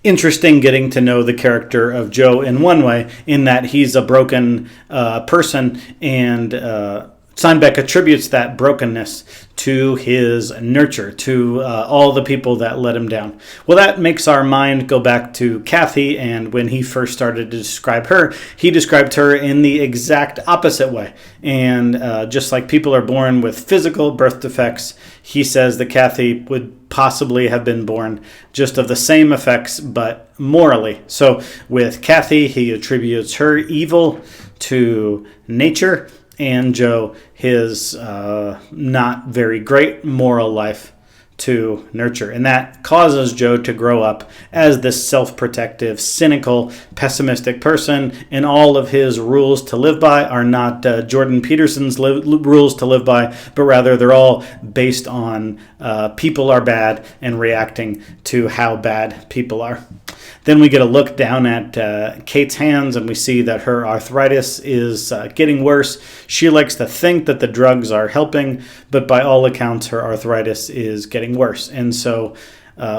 interesting getting to know the character of Joe in one way, in that he's a broken person, and Steinbeck attributes that brokenness to his nurture, to all the people that let him down. Well, that makes our mind go back to Kathy, and when he first started to describe her, he described her in the exact opposite way. And just like people are born with physical birth defects, he says that Kathy would possibly have been born just of the same effects, but morally. So with Kathy, he attributes her evil to nature, and Joe his not very great moral life to nurture. And that causes Joe to grow up as this self-protective, cynical, pessimistic person, and all of his rules to live by are not Jordan Peterson's rules to live by, but rather they're all based on people are bad and reacting to how bad people are. Then we get a look down at Kate's hands, and we see that her arthritis is getting worse. She likes to think that the drugs are helping, but by all accounts, her arthritis is getting worse. And so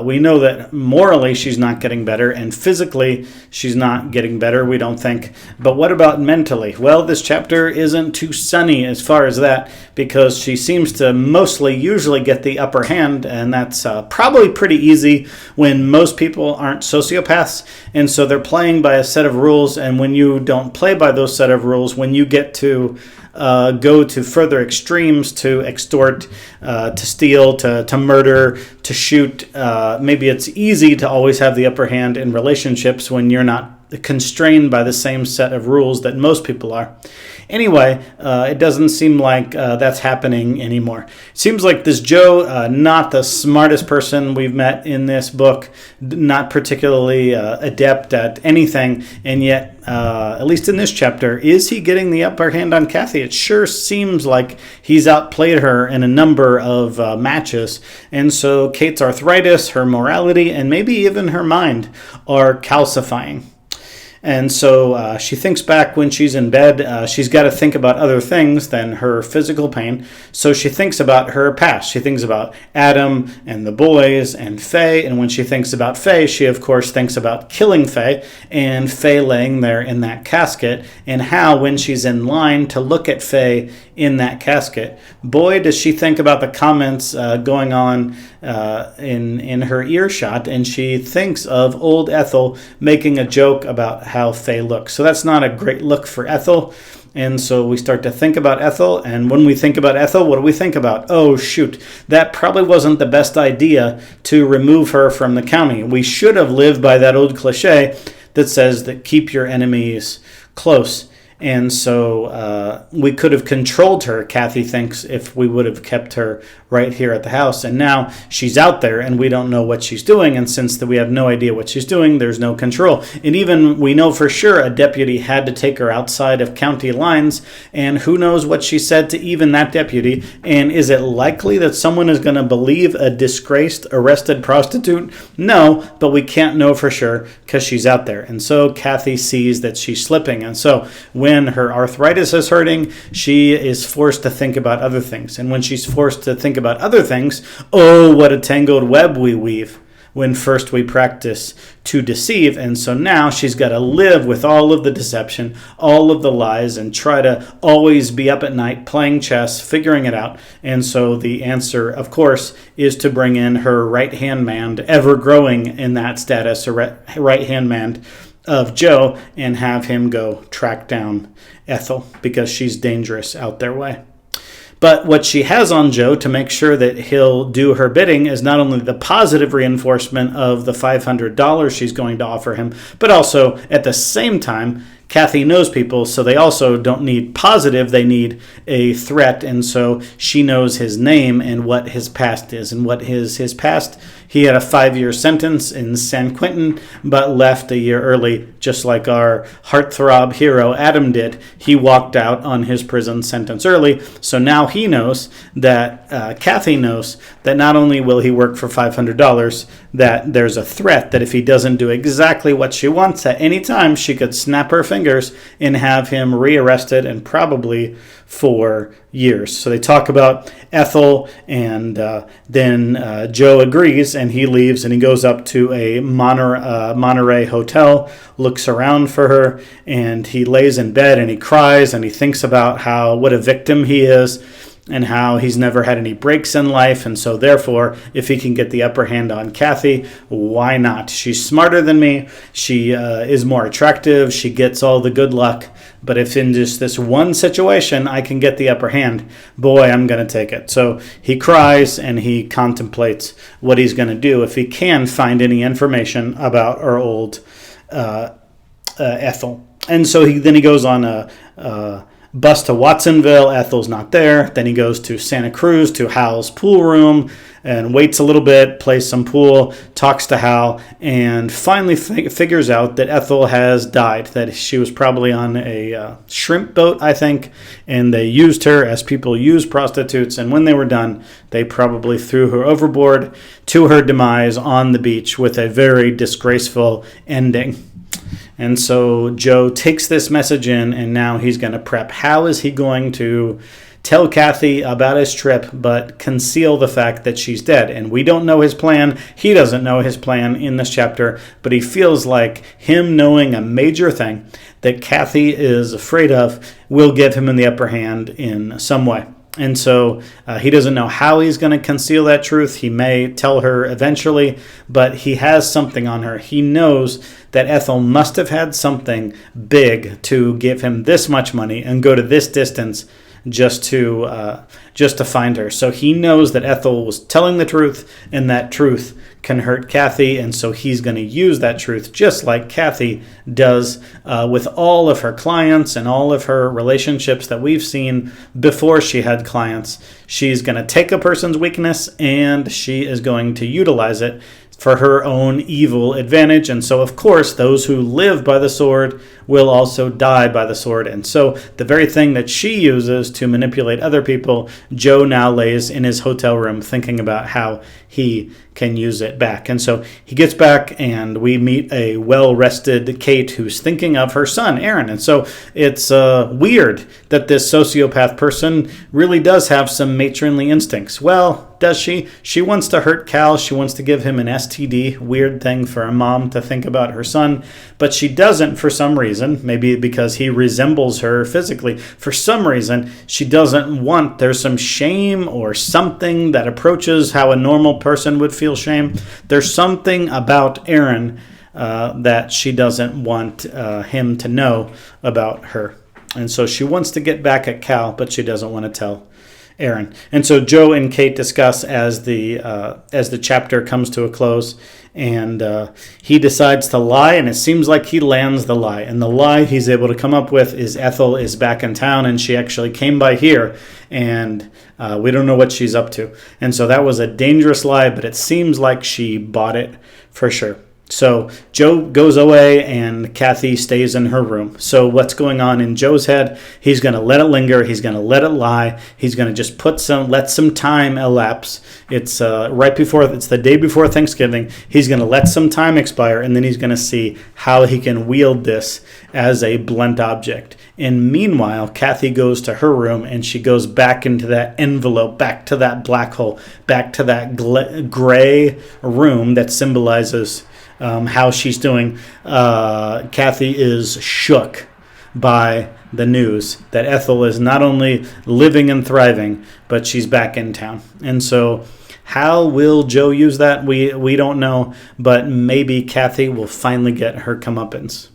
we know that morally she's not getting better, and physically she's not getting better, we don't think. But what about mentally? Well, this chapter isn't too sunny as far as that, because she seems to usually get the upper hand, and that's probably pretty easy when most people aren't sociopaths, and so they're playing by a set of rules, and when you don't play by those set of rules, when you get to go to further extremes, to extort, to steal, to murder, to shoot. Maybe it's easy to always have the upper hand in relationships when you're not constrained by the same set of rules that most people are. Anyway, it doesn't seem like that's happening anymore. It seems like this Joe, not the smartest person we've met in this book, not particularly adept at anything, and yet, at least in this chapter, is he getting the upper hand on Kathy? It sure seems like he's outplayed her in a number of matches, and so Kate's arthritis, her morality, and maybe even her mind are calcifying. And so she thinks back when she's in bed. She's got to think about other things than her physical pain. So she thinks about her past. She thinks about Adam and the boys and Faye. And when she thinks about Faye, she, of course, thinks about killing Faye and Faye laying there in that casket, and how when she's in line to look at Faye in that casket, boy, does she think about the comments going on in her earshot, and she thinks of old Ethel making a joke about how Faye looks. So that's not a great look for Ethel. And so we start to think about Ethel, and when we think about Ethel, what do we think about? Oh, shoot, that probably wasn't the best idea to remove her from the county. We should have lived by that old cliche that says that keep your enemies close. And so we could have controlled her, Kathy thinks, if we would have kept her right here at the house. And now she's out there and we don't know what she's doing. And since we have no idea what she's doing, there's no control. And even we know for sure a deputy had to take her outside of county lines. And who knows what she said to even that deputy. And is it likely that someone is going to believe a disgraced, arrested prostitute? No, but we can't know for sure because she's out there. And so Kathy sees that she's slipping. And so when her arthritis is hurting, she is forced to think about other things. And when she's forced to think about other things, oh, what a tangled web we weave when first we practice to deceive. And so now she's got to live with all of the deception, all of the lies, and try to always be up at night playing chess, figuring it out. And so the answer, of course, is to bring in her right-hand man, ever growing in that status, a right-hand man of Joe, and have him go track down Ethel because she's dangerous out their way. But what she has on Joe to make sure that he'll do her bidding is not only the positive reinforcement of the $500 she's going to offer him, but also at the same time, Kathy knows people, so they also don't need positive, they need a threat. And so she knows his name and what his past is. And what is his past? He had a 5-year sentence in San Quentin, but left a year early, just like our heartthrob hero Adam did. He walked out on his prison sentence early. So now he knows that, Kathy knows that not only will he work for $500, that there's a threat that if he doesn't do exactly what she wants at any time, she could snap her fingers and have him rearrested and probably for years. So they talk about Ethel, and then Joe agrees, and he leaves, and he goes up to a Monterey hotel, looks around for her, and he lays in bed and he cries, and he thinks about what a victim he is, and how he's never had any breaks in life, and so therefore, if he can get the upper hand on Kathy, why not? She's smarter than me, she is more attractive, she gets all the good luck, but if in just this one situation I can get the upper hand, boy, I'm going to take it. So he cries and he contemplates what he's going to do if he can find any information about our old Ethel. And so he goes on a bus to Watsonville. Ethel's not there. Then he goes to Santa Cruz to Hal's pool room and waits a little bit, plays some pool, talks to Hal, and finally figures out that Ethel has died, that she was probably on a shrimp boat, I think, and they used her as people use prostitutes, and when they were done, they probably threw her overboard to her demise on the beach with a very disgraceful ending. And so Joe takes this message in, and now he's going to prep. How is he going to tell Kathy about his trip, but conceal the fact that she's dead? And we don't know his plan. He doesn't know his plan in this chapter, but he feels like him knowing a major thing that Kathy is afraid of will give him the upper hand in some way. And so he doesn't know how he's going to conceal that truth. He may tell her eventually, but he has something on her. He knows that Ethel must have had something big to give him this much money and go to this distance just to find her. So he knows that Ethel was telling the truth, and that truth can hurt Kathy, and so he's going to use that truth just like Kathy does with all of her clients and all of her relationships that we've seen before she had clients. She's going to take a person's weakness and she is going to utilize it for her own evil advantage. And so, of course, those who live by the sword will also die by the sword. And so the very thing that she uses to manipulate other people, Joe now lays in his hotel room thinking about how he can use it back. And so he gets back, and we meet a well-rested Kate who's thinking of her son, Aaron. And so it's weird that this sociopath person really does have some matronly instincts. Well, does she? She wants to hurt Cal. She wants to give him an STD. Weird thing for a mom to think about her son. But she doesn't for some reason. Maybe because he resembles her physically. For some reason, she doesn't want. There's some shame or something that approaches how a normal person would feel shame. There's something about Aaron that she doesn't want him to know about her. And so she wants to get back at Cal, but she doesn't want to tell Aaron. And so Joe and Kate discuss as the chapter comes to a close, and he decides to lie, and it seems like he lands the lie. And the lie he's able to come up with is Ethel is back in town, and she actually came by here, and we don't know what she's up to. And so that was a dangerous lie, but it seems like she bought it for sure. So Joe goes away and Kathy stays in her room. So what's going on in Joe's head? He's going to let it linger. He's going to let it lie. He's going to just let some time elapse. It's it's the day before Thanksgiving. He's going to let some time expire, and then he's going to see how he can wield this as a blunt object. And meanwhile, Kathy goes to her room, and she goes back into that envelope, back to that black hole, back to that gray room that symbolizes how she's doing. Kathy is shook by the news that Ethel is not only living and thriving, but she's back in town. And so how will Joe use that? We don't know, but maybe Kathy will finally get her comeuppance.